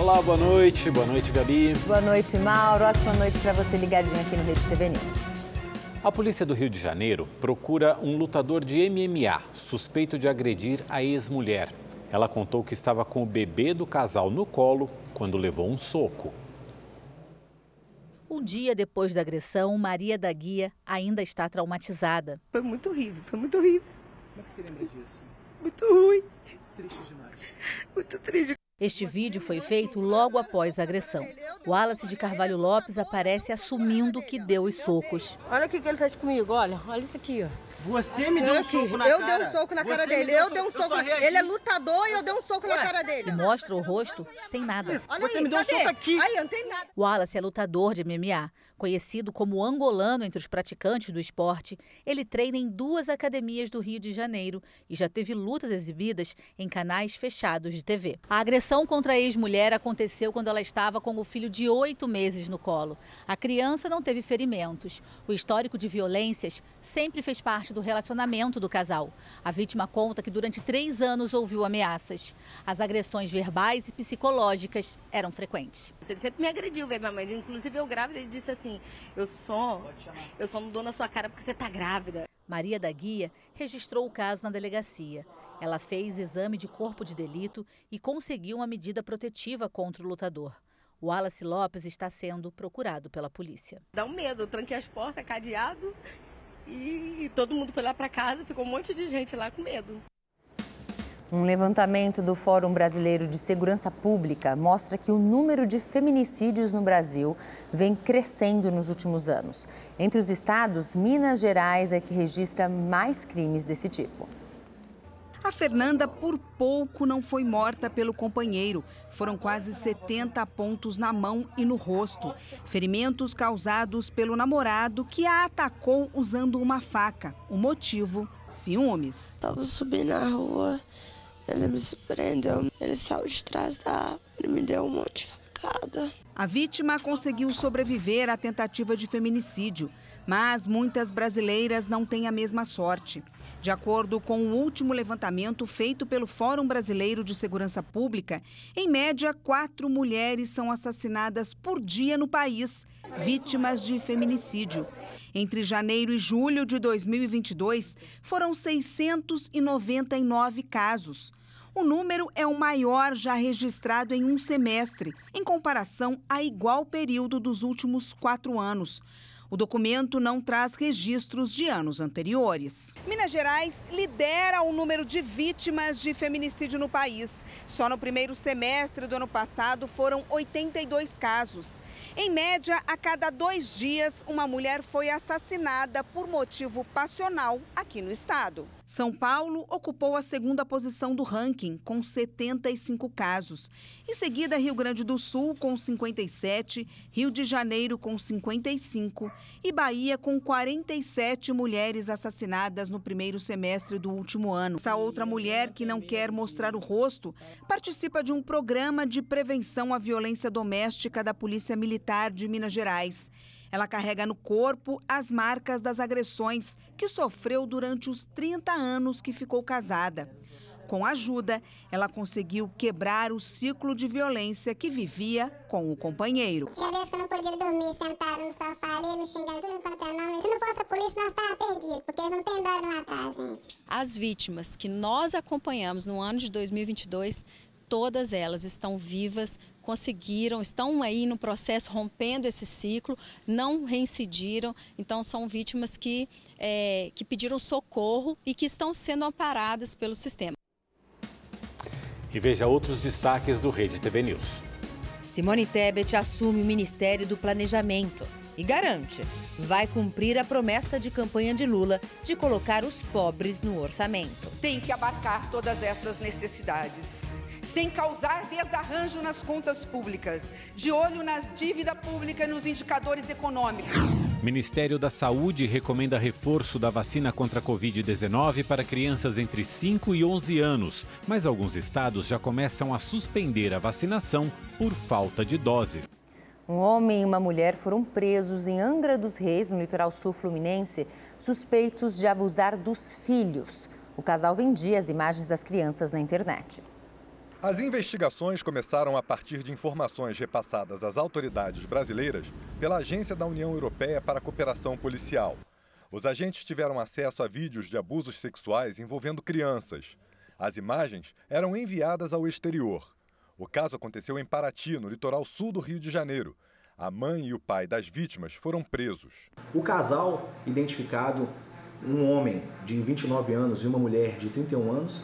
Olá, boa noite. Boa noite, Gabi. Boa noite, Mauro. Ótima noite para você ligadinho aqui no Rede TV News. A polícia do Rio de Janeiro procura um lutador de MMA suspeito de agredir a ex-mulher. Ela contou que estava com o bebê do casal no colo quando levou um soco. Um dia depois da agressão, Maria da Guia ainda está traumatizada. Foi muito horrível, foi muito horrível. Como é que você lembra disso? Muito ruim. Triste demais. Muito triste. Este vídeo foi feito logo após a agressão. O Wallace de Carvalho Lopes aparece assumindo que deu os socos. Olha o que ele fez comigo, olha isso aqui, ó. Você me deu um soco na cara. Eu dei um soco na cara dele, eu dei um soco. Ele é lutador e eu dei um soco na cara dele. E mostra o rosto sem nada. Olha você aí, me deu um soco aqui. Aí, eu não tenho nada. O Wallace é lutador de MMA, conhecido como angolano entre os praticantes do esporte. Ele treina em 2 academias do Rio de Janeiro e já teve lutas exibidas em canais fechados de TV. A agressão contra a ex-mulher aconteceu quando ela estava com o filho de 8 meses no colo. A criança não teve ferimentos. O histórico de violências sempre fez parte do relacionamento do casal. A vítima conta que durante 3 anos ouviu ameaças. As agressões verbais e psicológicas eram frequentes. Ele sempre me agrediu, velho, mamãe. Inclusive eu grávida, ele disse assim, eu só não dou na sua cara porque você tá grávida. Maria da Guia registrou o caso na delegacia. Ela fez exame de corpo de delito e conseguiu uma medida protetiva contra o lutador. O Wallace Lopes está sendo procurado pela polícia. Dá um medo, eu tranquei as portas, cadeado, e todo mundo foi lá para casa, ficou um monte de gente lá com medo. Um levantamento do Fórum Brasileiro de Segurança Pública mostra que o número de feminicídios no Brasil vem crescendo nos últimos anos. Entre os estados, Minas Gerais é que registra mais crimes desse tipo. A Fernanda, por pouco, não foi morta pelo companheiro. Foram quase 70 pontos na mão e no rosto. Ferimentos causados pelo namorado que a atacou usando uma faca. O motivo, ciúmes. Estava subindo na rua, ele me surpreendeu. Ele saiu de trás da árvore e me deu um monte de facada. A vítima conseguiu sobreviver à tentativa de feminicídio, mas muitas brasileiras não têm a mesma sorte. De acordo com o último levantamento feito pelo Fórum Brasileiro de Segurança Pública, em média, 4 mulheres são assassinadas por dia no país, vítimas de feminicídio. Entre janeiro e julho de 2022, foram 699 casos. O número é o maior já registrado em um semestre, em comparação a igual período dos últimos 4 anos. O documento não traz registros de anos anteriores. Minas Gerais lidera o número de vítimas de feminicídio no país. Só no primeiro semestre do ano passado foram 82 casos. Em média, a cada 2 dias, uma mulher foi assassinada por motivo passional aqui no estado. São Paulo ocupou a 2ª posição do ranking, com 75 casos. Em seguida, Rio Grande do Sul, com 57, Rio de Janeiro, com 55 e Bahia, com 47 mulheres assassinadas no primeiro semestre do último ano. Essa outra mulher, que não quer mostrar o rosto, participa de um programa de prevenção à violência doméstica da Polícia Militar de Minas Gerais. Ela carrega no corpo as marcas das agressões que sofreu durante os 30 anos que ficou casada. Com ajuda, ela conseguiu quebrar o ciclo de violência que vivia com o companheiro. Tinha vezes que eu não podia dormir sentada no sofá ali, me xingando tudo enquanto é nome. Se não fosse a polícia, nós estávamos perdidos, porque eles não têm dó de matar, gente. As vítimas que nós acompanhamos no ano de 2022, todas elas estão vivas, conseguiram, estão aí no processo rompendo esse ciclo, não reincidiram, então são vítimas que pediram socorro e que estão sendo amparadas pelo sistema. E veja outros destaques do Rede TV News. Simone Tebet assume o Ministério do Planejamento e garante, vai cumprir a promessa de campanha de Lula de colocar os pobres no orçamento. Tem que abarcar todas essas necessidades, sem causar desarranjo nas contas públicas, de olho nas dívidas públicas e nos indicadores econômicos. Ministério da Saúde recomenda reforço da vacina contra a Covid-19 para crianças entre 5 e 11 anos, mas alguns estados já começam a suspender a vacinação por falta de doses. Um homem e uma mulher foram presos em Angra dos Reis, no litoral sul fluminense, suspeitos de abusar dos filhos. O casal vendia as imagens das crianças na internet. As investigações começaram a partir de informações repassadas às autoridades brasileiras pela Agência da União Europeia para a Cooperação Policial. Os agentes tiveram acesso a vídeos de abusos sexuais envolvendo crianças. As imagens eram enviadas ao exterior. O caso aconteceu em Paraty, no litoral sul do Rio de Janeiro. A mãe e o pai das vítimas foram presos. O casal, identificado, um homem de 29 anos e uma mulher de 31 anos,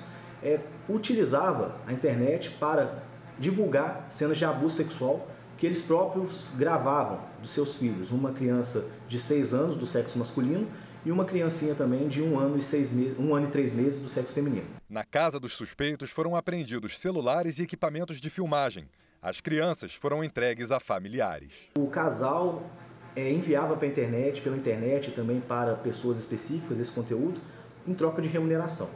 utilizava a internet para divulgar cenas de abuso sexual que eles próprios gravavam dos seus filhos. Uma criança de 6 anos do sexo masculino e uma criancinha também de 1 ano e 3 meses do sexo feminino. Na casa dos suspeitos foram apreendidos celulares e equipamentos de filmagem. As crianças foram entregues a familiares. O casal enviava pela internet e também para pessoas específicas esse conteúdo em troca de remuneração.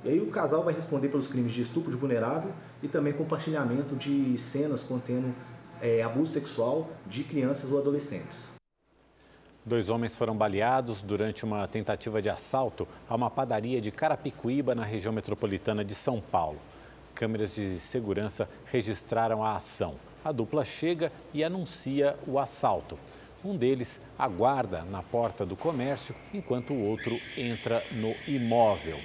E aí o casal vai responder pelos crimes de estupro de vulnerável e também compartilhamento de cenas contendo abuso sexual de crianças ou adolescentes. 2 homens foram baleados durante uma tentativa de assalto a uma padaria de Carapicuíba, na região metropolitana de São Paulo. Câmeras de segurança registraram a ação. A dupla chega e anuncia o assalto. Um deles aguarda na porta do comércio, enquanto o outro entra no imóvel.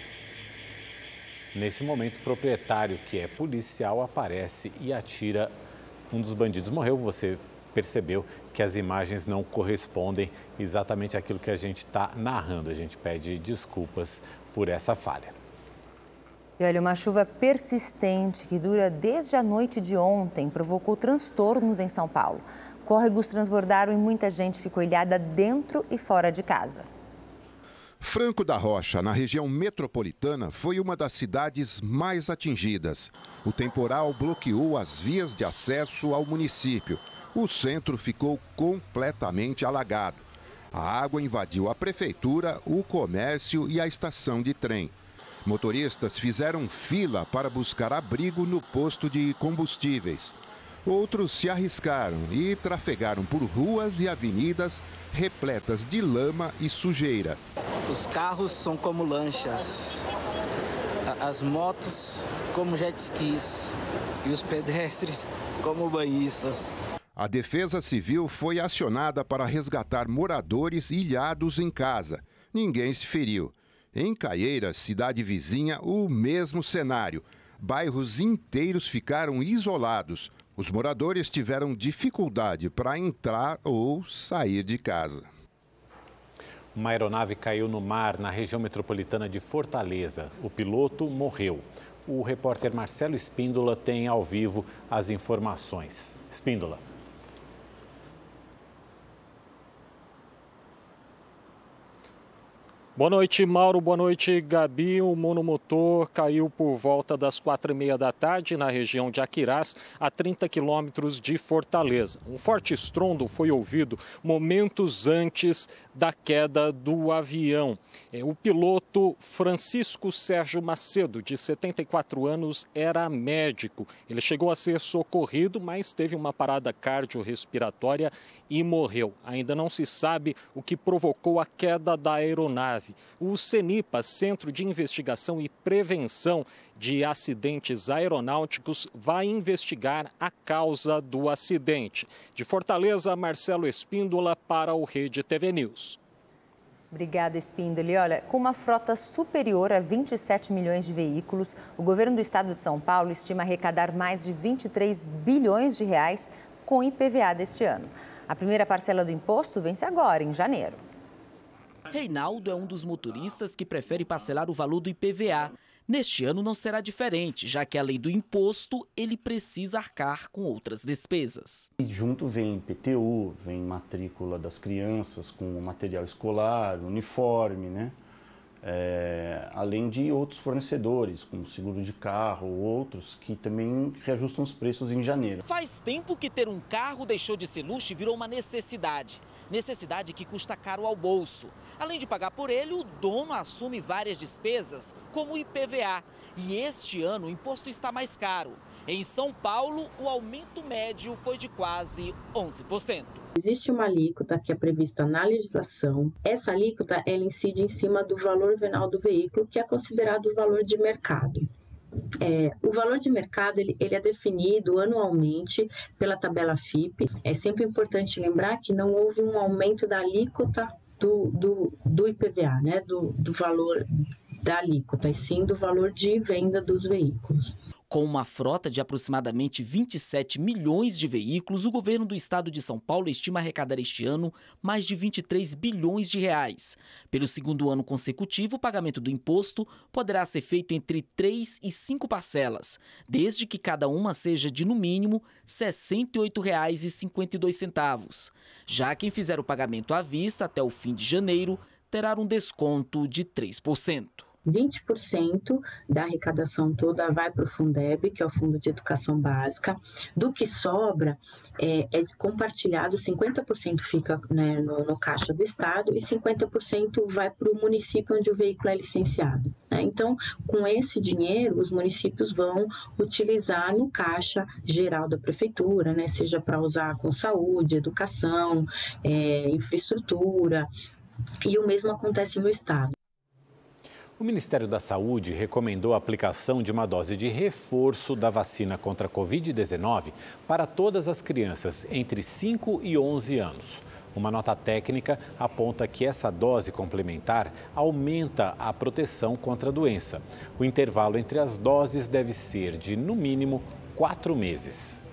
Nesse momento, o proprietário, que é policial, aparece e atira. Um dos bandidos morreu. Você percebeu que as imagens não correspondem exatamente àquilo que a gente está narrando. A gente pede desculpas por essa falha. E olha, uma chuva persistente que dura desde a noite de ontem provocou transtornos em São Paulo. Córregos transbordaram e muita gente ficou ilhada dentro e fora de casa. Franco da Rocha, na região metropolitana, foi uma das cidades mais atingidas. O temporal bloqueou as vias de acesso ao município. O centro ficou completamente alagado. A água invadiu a prefeitura, o comércio e a estação de trem. Motoristas fizeram fila para buscar abrigo no posto de combustíveis. Outros se arriscaram e trafegaram por ruas e avenidas repletas de lama e sujeira. Os carros são como lanchas, as motos como jet skis e os pedestres como banhistas. A Defesa Civil foi acionada para resgatar moradores ilhados em casa. Ninguém se feriu. Em Caieiras, cidade vizinha, o mesmo cenário. Bairros inteiros ficaram isolados. Os moradores tiveram dificuldade para entrar ou sair de casa. Uma aeronave caiu no mar na região metropolitana de Fortaleza. O piloto morreu. O repórter Marcelo Espíndola tem ao vivo as informações. Espíndola. Boa noite, Mauro. Boa noite, Gabi. O monomotor caiu por volta das 4h30 da tarde na região de Aquirás, a 30 quilômetros de Fortaleza. Um forte estrondo foi ouvido momentos antes da queda do avião. O piloto Francisco Sérgio Macedo, de 74 anos, era médico. Ele chegou a ser socorrido, mas teve uma parada cardiorrespiratória e morreu. Ainda não se sabe o que provocou a queda da aeronave. O CENIPA, Centro de Investigação e Prevenção de Acidentes Aeronáuticos, vai investigar a causa do acidente. De Fortaleza, Marcelo Espíndola para o Rede TV News. Obrigada, Espíndola. E olha, com uma frota superior a 27 milhões de veículos, o governo do estado de São Paulo estima arrecadar mais de 23 bilhões de reais com IPVA deste ano. A primeira parcela do imposto vence agora, em janeiro. Reinaldo é um dos motoristas que prefere parcelar o valor do IPVA. Neste ano não será diferente, já que além do imposto, ele precisa arcar com outras despesas. E junto vem IPTU, vem matrícula das crianças com material escolar, uniforme, né? Além de outros fornecedores, como seguro de carro ou outros, que também reajustam os preços em janeiro. Faz tempo que ter um carro deixou de ser luxo e virou uma necessidade. Necessidade que custa caro ao bolso. Além de pagar por ele, o dono assume várias despesas, como o IPVA. E este ano o imposto está mais caro. Em São Paulo, o aumento médio foi de quase 11%. Existe uma alíquota que é prevista na legislação. Essa alíquota ela incide em cima do valor venal do veículo, que é considerado o valor de mercado. O valor de mercado ele é definido anualmente pela tabela FIPE. É sempre importante lembrar que não houve um aumento da alíquota do IPVA, né? do valor da alíquota, e sim do valor de venda dos veículos. Com uma frota de aproximadamente 27 milhões de veículos, o governo do estado de São Paulo estima arrecadar este ano mais de 23 bilhões de reais. Pelo segundo ano consecutivo, o pagamento do imposto poderá ser feito entre 3 e 5 parcelas, desde que cada uma seja de, no mínimo, R$ 68,52. Já quem fizer o pagamento à vista até o fim de janeiro terá um desconto de 3%. 20% da arrecadação toda vai para o Fundeb, que é o Fundo de Educação Básica. Do que sobra é compartilhado, 50% fica, né, no caixa do Estado e 50% vai para o município onde o veículo é licenciado. Né? Então, com esse dinheiro, os municípios vão utilizar no caixa geral da prefeitura, né, seja para usar com saúde, educação, infraestrutura, e o mesmo acontece no Estado. O Ministério da Saúde recomendou a aplicação de uma dose de reforço da vacina contra a Covid-19 para todas as crianças entre 5 e 11 anos. Uma nota técnica aponta que essa dose complementar aumenta a proteção contra a doença. O intervalo entre as doses deve ser de, no mínimo, 4 meses.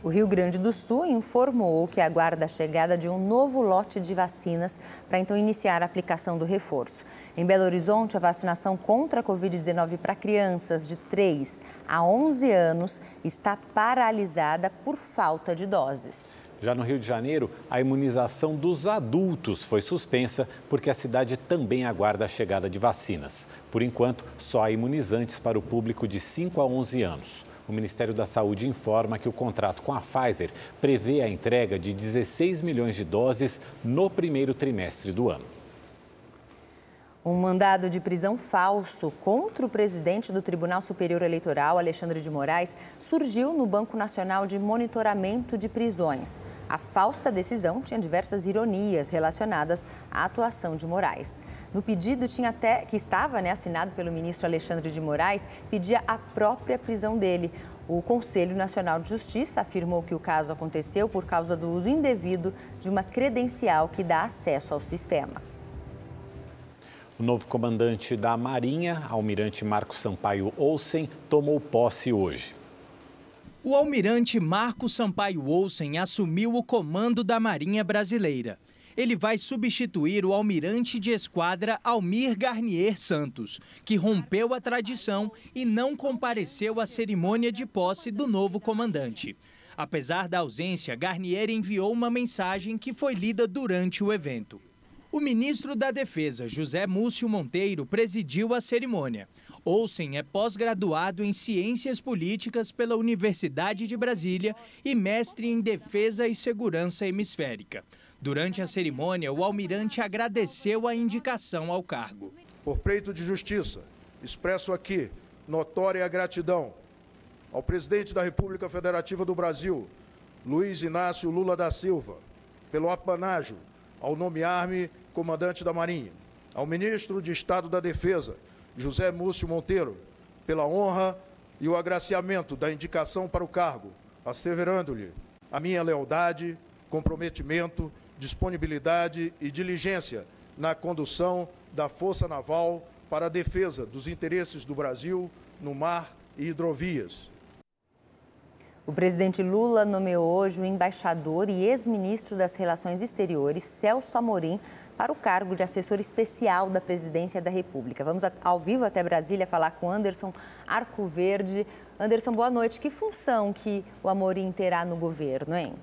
O Rio Grande do Sul informou que aguarda a chegada de um novo lote de vacinas para então iniciar a aplicação do reforço. Em Belo Horizonte, a vacinação contra a Covid-19 para crianças de 3 a 11 anos está paralisada por falta de doses. Já no Rio de Janeiro, a imunização dos adultos foi suspensa porque a cidade também aguarda a chegada de vacinas. Por enquanto, só há imunizantes para o público de 5 a 11 anos. O Ministério da Saúde informa que o contrato com a Pfizer prevê a entrega de 16 milhões de doses no primeiro trimestre do ano. Um mandado de prisão falso contra o presidente do Tribunal Superior Eleitoral, Alexandre de Moraes, surgiu no Banco Nacional de Monitoramento de Prisões. A falsa decisão tinha diversas ironias relacionadas à atuação de Moraes. No pedido que estava assinado pelo ministro Alexandre de Moraes, pedia a própria prisão dele. O Conselho Nacional de Justiça afirmou que o caso aconteceu por causa do uso indevido de uma credencial que dá acesso ao sistema. O novo comandante da Marinha, almirante Marco Sampaio Olsen, tomou posse hoje. O almirante Marco Sampaio Olsen assumiu o comando da Marinha Brasileira. Ele vai substituir o almirante de esquadra Almir Garnier Santos, que rompeu a tradição e não compareceu à cerimônia de posse do novo comandante. Apesar da ausência, Garnier enviou uma mensagem que foi lida durante o evento. O ministro da Defesa, José Múcio Monteiro, presidiu a cerimônia. Olsen é pós-graduado em Ciências Políticas pela Universidade de Brasília e mestre em Defesa e Segurança Hemisférica. Durante a cerimônia, o almirante agradeceu a indicação ao cargo. Por pleito de justiça, expresso aqui notória gratidão ao presidente da República Federativa do Brasil, Luiz Inácio Lula da Silva, pelo apanágio ao nomear-me comandante da Marinha, ao ministro de Estado da Defesa, José Múcio Monteiro, pela honra e o agraciamento da indicação para o cargo, asseverando-lhe a minha lealdade, comprometimento, disponibilidade e diligência na condução da Força Naval para a defesa dos interesses do Brasil no mar e hidrovias. O presidente Lula nomeou hoje o embaixador e ex-ministro das Relações Exteriores, Celso Amorim, para o cargo de assessor especial da Presidência da República. Vamos ao vivo até Brasília falar com Anderson Arcoverde. Anderson, boa noite. Que função que o Amorim terá no governo, hein?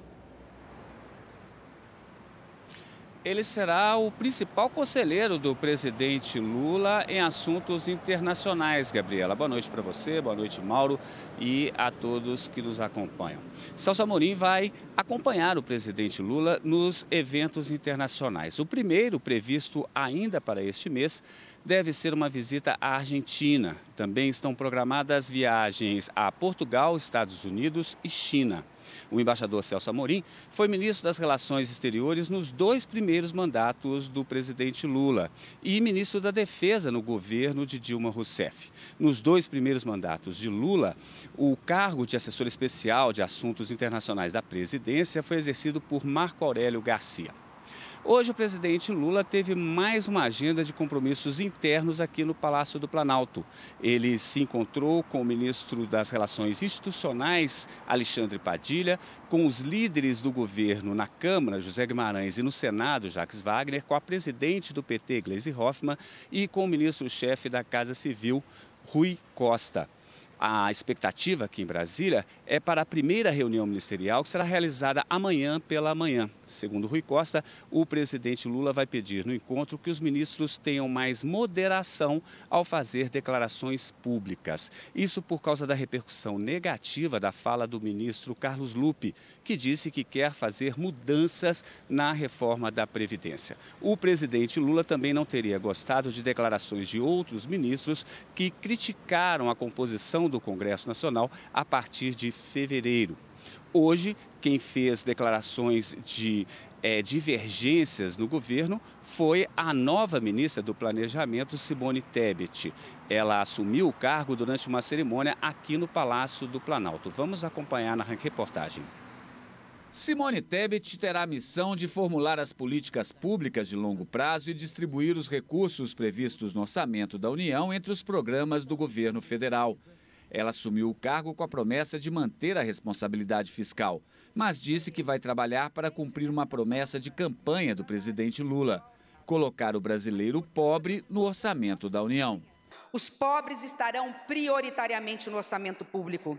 Ele será o principal conselheiro do presidente Lula em assuntos internacionais, Gabriela. Boa noite para você, boa noite, Mauro, e a todos que nos acompanham. Celso Amorim vai acompanhar o presidente Lula nos eventos internacionais. O primeiro, previsto ainda para este mês, deve ser uma visita à Argentina. Também estão programadas viagens a Portugal, Estados Unidos e China. O embaixador Celso Amorim foi ministro das Relações Exteriores nos 2 primeiros mandatos do presidente Lula e ministro da Defesa no governo de Dilma Rousseff. Nos 2 primeiros mandatos de Lula, o cargo de assessor especial de assuntos internacionais da presidência foi exercido por Marco Aurélio Garcia. Hoje, o presidente Lula teve mais uma agenda de compromissos internos aqui no Palácio do Planalto. Ele se encontrou com o ministro das Relações Institucionais, Alexandre Padilha, com os líderes do governo na Câmara, José Guimarães, e no Senado, Jacques Wagner, com a presidente do PT, Gleisi Hoffmann, e com o ministro-chefe da Casa Civil, Rui Costa. A expectativa aqui em Brasília é para a primeira reunião ministerial, que será realizada amanhã pela manhã. Segundo Rui Costa, o presidente Lula vai pedir no encontro que os ministros tenham mais moderação ao fazer declarações públicas. Isso por causa da repercussão negativa da fala do ministro Carlos Lupe, que disse que quer fazer mudanças na reforma da Previdência. O presidente Lula também não teria gostado de declarações de outros ministros que criticaram a composição do Congresso Nacional a partir de fevereiro. Hoje, quem fez declarações de divergências no governo foi a nova ministra do Planejamento, Simone Tebet. Ela assumiu o cargo durante uma cerimônia aqui no Palácio do Planalto. Vamos acompanhar na reportagem. Simone Tebet terá a missão de formular as políticas públicas de longo prazo e distribuir os recursos previstos no orçamento da União entre os programas do governo federal. Ela assumiu o cargo com a promessa de manter a responsabilidade fiscal, mas disse que vai trabalhar para cumprir uma promessa de campanha do presidente Lula: colocar o brasileiro pobre no orçamento da União. Os pobres estarão prioritariamente no orçamento público,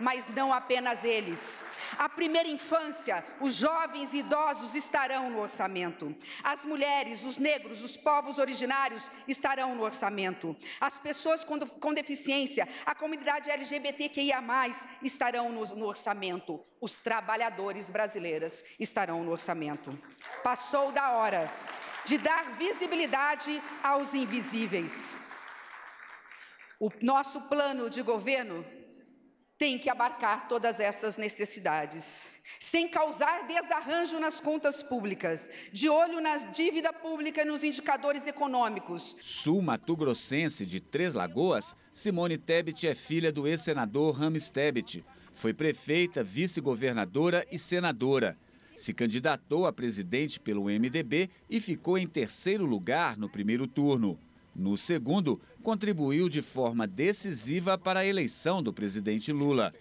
mas não apenas eles. A primeira infância, os jovens e idosos estarão no orçamento. As mulheres, os negros, os povos originários estarão no orçamento. As pessoas com deficiência, a comunidade LGBTQIA+, estarão no orçamento. Os trabalhadores brasileiros estarão no orçamento. Passou da hora de dar visibilidade aos invisíveis. O nosso plano de governo tem que abarcar todas essas necessidades, sem causar desarranjo nas contas públicas, de olho na dívida pública e nos indicadores econômicos. Sul-mato-grossense de Três Lagoas, Simone Tebet é filha do ex-senador Rames Tebet. Foi prefeita, vice-governadora e senadora. Se candidatou a presidente pelo MDB e ficou em 3º lugar no primeiro turno. No segundo, contribuiu de forma decisiva para a eleição do presidente Lula.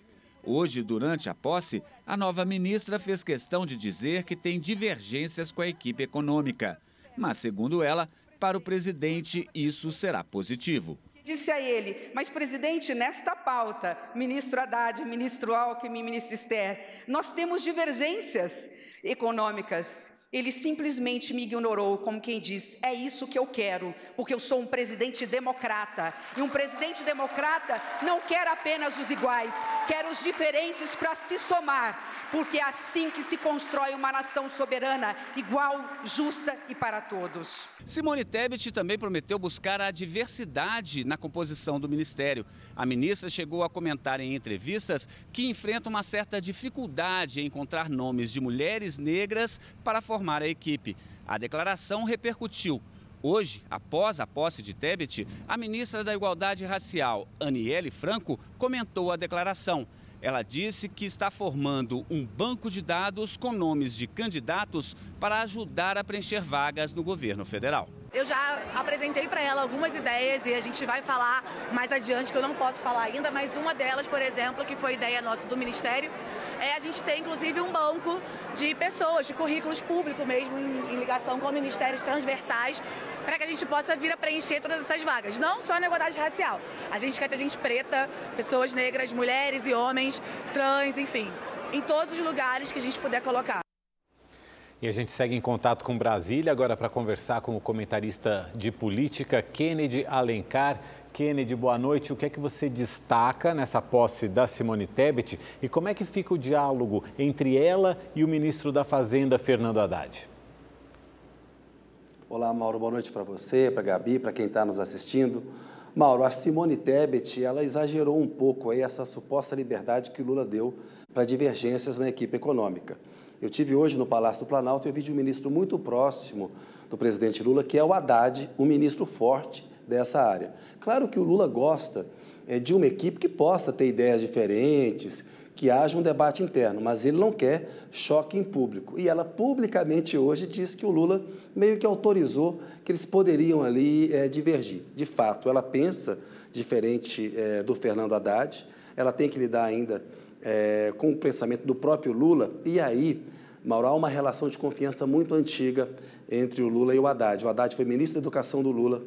Hoje, durante a posse, a nova ministra fez questão de dizer que tem divergências com a equipe econômica. Mas, segundo ela, para o presidente isso será positivo. Disse a ele: mas presidente, nesta pauta, ministro Haddad, ministro Alckmin, ministro Esther, nós temos divergências econômicas. Ele simplesmente me ignorou, como quem diz: é isso que eu quero, porque eu sou um presidente democrata. E um presidente democrata não quer apenas os iguais, quer os diferentes para se somar, porque é assim que se constrói uma nação soberana, igual, justa e para todos. Simone Tebet também prometeu buscar a diversidade na composição do ministério. A ministra chegou a comentar em entrevistas que enfrenta uma certa dificuldade em encontrar nomes de mulheres negras para formar a equipe. A declaração repercutiu. Hoje, após a posse de Tebet, a ministra da Igualdade Racial, Aniele Franco, comentou a declaração. Ela disse que está formando um banco de dados com nomes de candidatos para ajudar a preencher vagas no governo federal. Eu já apresentei para ela algumas ideias e a gente vai falar mais adiante, que eu não posso falar ainda, mas uma delas, por exemplo, que foi ideia nossa do Ministério, é a gente ter inclusive um banco de pessoas, de currículos públicos mesmo, em ligação com ministérios transversais, para que a gente possa vir a preencher todas essas vagas. Não só na igualdade racial. A gente quer ter gente preta, pessoas negras, mulheres e homens, trans, enfim, em todos os lugares que a gente puder colocar. E a gente segue em contato com Brasília agora para conversar com o comentarista de política, Kennedy Alencar. Kennedy, boa noite. O que é que você destaca nessa posse da Simone Tebet e como é que fica o diálogo entre ela e o ministro da Fazenda, Fernando Haddad? Olá, Mauro, boa noite para você, para a Gabi, para quem está nos assistindo. Mauro, a Simone Tebet, ela exagerou um pouco aí essa suposta liberdade que o Lula deu para divergências na equipe econômica. Eu tive hoje no Palácio do Planalto e eu vi de um ministro muito próximo do presidente Lula, que é o Haddad, um ministro forte dessa área. Claro que o Lula gosta de uma equipe que possa ter ideias diferentes, que haja um debate interno, mas ele não quer choque em público. E ela publicamente hoje disse que o Lula meio que autorizou que eles poderiam ali divergir. De fato, ela pensa diferente do Fernando Haddad, ela tem que lidar ainda com o pensamento do próprio Lula, e aí, Mauro, há uma relação de confiança muito antiga entre o Lula e o Haddad. O Haddad foi ministro da Educação do Lula,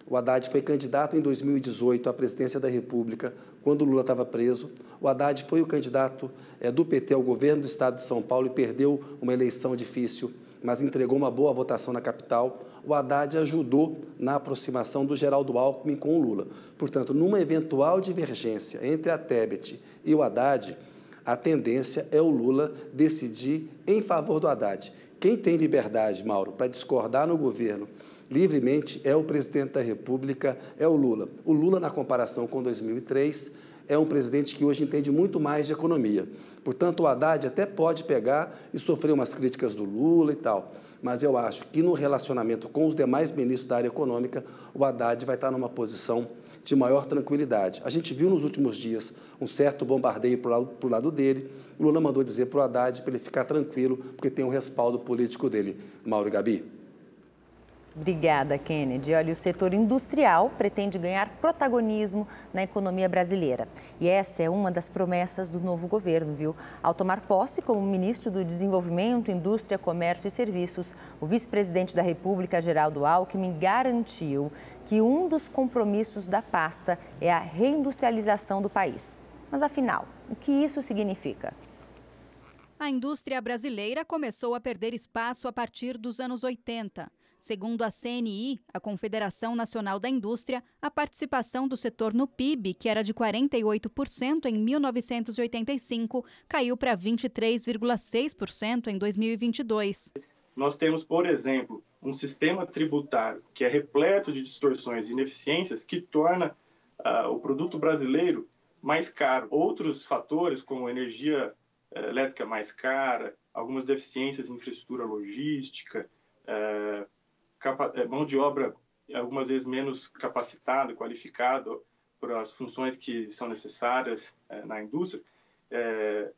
o Haddad foi candidato em 2018 à presidência da República, quando o Lula estava preso. O Haddad foi o candidato do PT ao governo do Estado de São Paulo e perdeu uma eleição difícil, mas entregou uma boa votação na capital. O Haddad ajudou na aproximação do Geraldo Alckmin com o Lula. Portanto, numa eventual divergência entre a Tebet e o Haddad, a tendência é o Lula decidir em favor do Haddad. Quem tem liberdade, Mauro, para discordar no governo livremente é o presidente da República, é o Lula. O Lula, na comparação com 2003, é um presidente que hoje entende muito mais de economia. Portanto, o Haddad até pode pegar e sofrer umas críticas do Lula e tal, mas eu acho que no relacionamento com os demais ministros da área econômica, o Haddad vai estar numa posição de maior tranquilidade. A gente viu nos últimos dias um certo bombardeio para o lado dele. O Lula mandou dizer para o Haddad para ele ficar tranquilo, porque tem o respaldo político dele. Mauro e Gabi. Obrigada, Kennedy. Olha, o setor industrial pretende ganhar protagonismo na economia brasileira. E essa é uma das promessas do novo governo, viu? Ao tomar posse como ministro do Desenvolvimento, Indústria, Comércio e Serviços, o vice-presidente da República, Geraldo Alckmin, garantiu que um dos compromissos da pasta é a reindustrialização do país. Mas, afinal, o que isso significa? A indústria brasileira começou a perder espaço a partir dos anos 80. Segundo a CNI, a Confederação Nacional da Indústria, a participação do setor no PIB, que era de 48% em 1985, caiu para 23,6% em 2022. Nós temos, por exemplo, um sistema tributário que é repleto de distorções e ineficiências que torna o produto brasileiro mais caro. Outros fatores, como energia elétrica mais cara, algumas deficiências em infraestrutura logística, mão de obra algumas vezes menos capacitada, qualificada para as funções que são necessárias na indústria,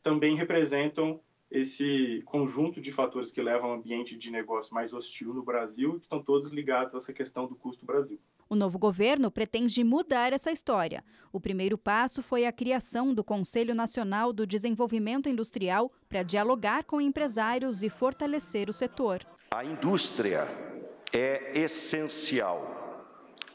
também representam esse conjunto de fatores que levam a um ambiente de negócio mais hostil no Brasil e que estão todos ligados a essa questão do custo Brasil. O novo governo pretende mudar essa história. O primeiro passo foi a criação do Conselho Nacional do Desenvolvimento Industrial para dialogar com empresários e fortalecer o setor. A indústria é essencial.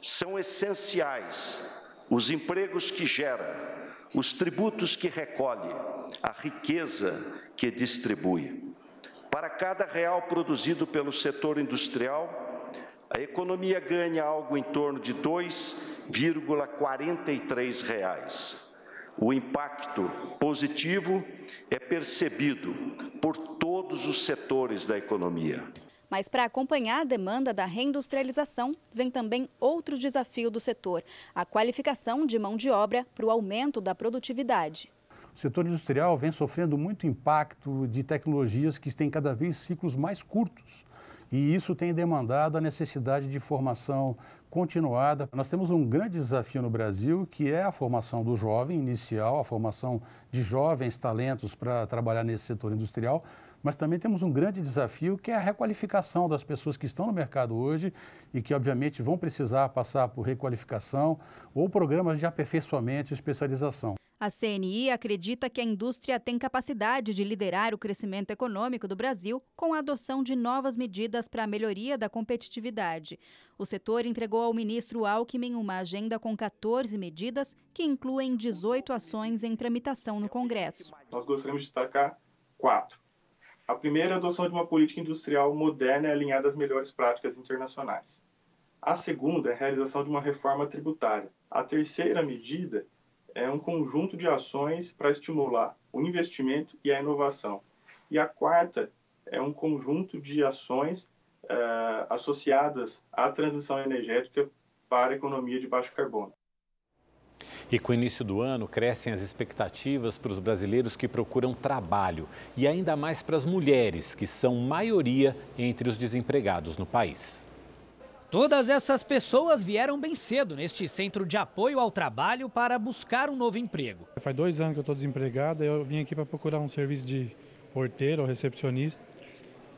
São essenciais os empregos que gera, os tributos que recolhe, a riqueza que distribui. Para cada real produzido pelo setor industrial, a economia ganha algo em torno de R$ 2,43. O impacto positivo é percebido por todos os setores da economia. Mas para acompanhar a demanda da reindustrialização, vem também outro desafio do setor, a qualificação de mão de obra para o aumento da produtividade. O setor industrial vem sofrendo muito impacto de tecnologias que têm cada vez ciclos mais curtos. E isso tem demandado a necessidade de formação continuada. Nós temos um grande desafio no Brasil, que é a formação do jovem inicial, a formação de jovens talentos para trabalhar nesse setor industrial, mas também temos um grande desafio, que é a requalificação das pessoas que estão no mercado hoje e que, obviamente, vão precisar passar por requalificação ou programas de aperfeiçoamento e especialização. A CNI acredita que a indústria tem capacidade de liderar o crescimento econômico do Brasil com a adoção de novas medidas para a melhoria da competitividade. O setor entregou ao ministro Alckmin uma agenda com 14 medidas que incluem 18 ações em tramitação no Congresso. Nós gostaríamos de destacar 4. A primeira é a adoção de uma política industrial moderna e alinhada às melhores práticas internacionais. A segunda é a realização de uma reforma tributária. A terceira medida é um conjunto de ações para estimular o investimento e a inovação. E a quarta é um conjunto de ações associadas à transição energética para a economia de baixo carbono. E com o início do ano, crescem as expectativas para os brasileiros que procuram trabalho e ainda mais para as mulheres, que são maioria entre os desempregados no país. Todas essas pessoas vieram bem cedo neste centro de apoio ao trabalho para buscar um novo emprego. Faz 2 anos que eu estou desempregado, eu vim aqui para procurar um serviço de porteiro ou recepcionista.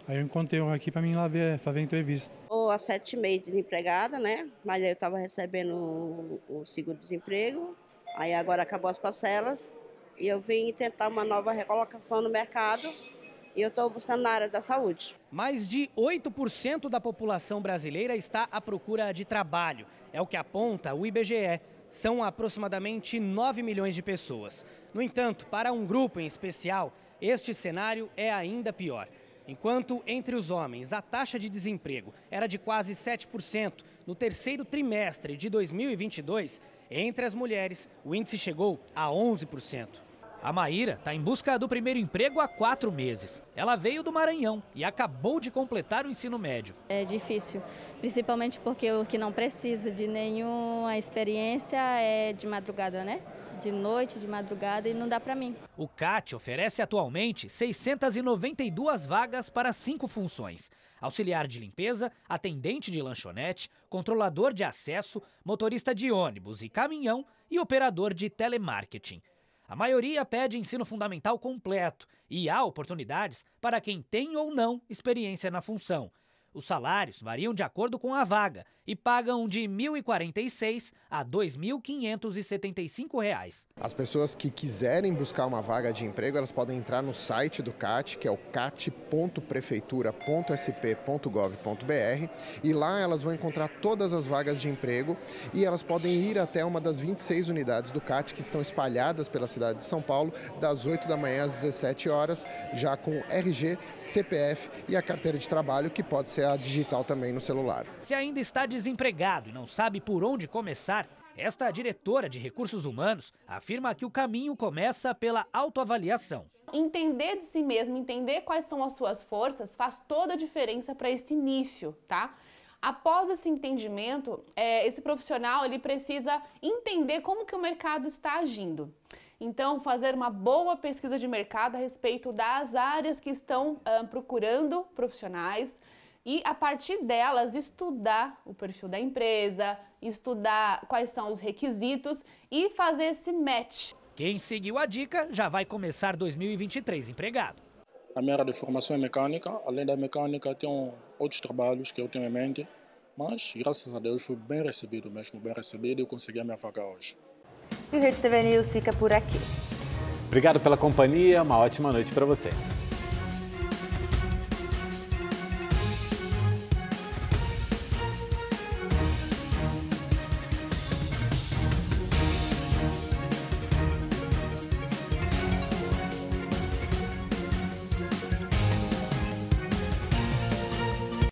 Aí eu encontrei um aqui para mim lá fazer entrevista. Estou há 7 meses desempregada, né? Mas aí eu estava recebendo o seguro-desemprego. Aí agora acabou as parcelas e eu vim tentar uma nova recolocação no mercado e eu estou buscando na área da saúde. Mais de 8% da população brasileira está à procura de trabalho. É o que aponta o IBGE. São aproximadamente 9 milhões de pessoas. No entanto, para um grupo em especial, este cenário é ainda pior. Enquanto entre os homens a taxa de desemprego era de quase 7% no terceiro trimestre de 2022, entre as mulheres o índice chegou a 11%. A Maíra está em busca do primeiro emprego há 4 meses. Ela veio do Maranhão e acabou de completar o ensino médio. É difícil, principalmente porque o que não precisa de nenhuma experiência é de madrugada, né? De noite, de madrugada, e não dá para mim. O CAT oferece atualmente 692 vagas para 5 funções: auxiliar de limpeza, atendente de lanchonete, controlador de acesso, motorista de ônibus e caminhão e operador de telemarketing. A maioria pede ensino fundamental completo e há oportunidades para quem tem ou não experiência na função. Os salários variam de acordo com a vaga e pagam de R$ 1.046 a R$ 2.575. As pessoas que quiserem buscar uma vaga de emprego, elas podem entrar no site do CAT, que é o cat.prefeitura.sp.gov.br, e lá elas vão encontrar todas as vagas de emprego e elas podem ir até uma das 26 unidades do CAT que estão espalhadas pela cidade de São Paulo, das 8 da manhã às 17 horas, já com RG, CPF e a carteira de trabalho, que pode ser a digital também no celular. Se ainda está desempregado e não sabe por onde começar, esta diretora de recursos humanos afirma que o caminho começa pela autoavaliação. Entender de si mesmo, entender quais são as suas forças, faz toda a diferença para esse início, tá? Após esse entendimento, esse profissional ele precisa entender como que o mercado está agindo. Então, fazer uma boa pesquisa de mercado a respeito das áreas que estão procurando profissionais, e, a partir delas, estudar o perfil da empresa, estudar quais são os requisitos e fazer esse match. Quem seguiu a dica já vai começar 2023 empregado. A minha área de formação é mecânica. Além da mecânica, tenho outros trabalhos que eu tenho em mente. Mas, graças a Deus, fui bem recebido mesmo, bem recebido, e consegui a minha vaga hoje. E o Rede TV News fica por aqui. Obrigado pela companhia, uma ótima noite para você.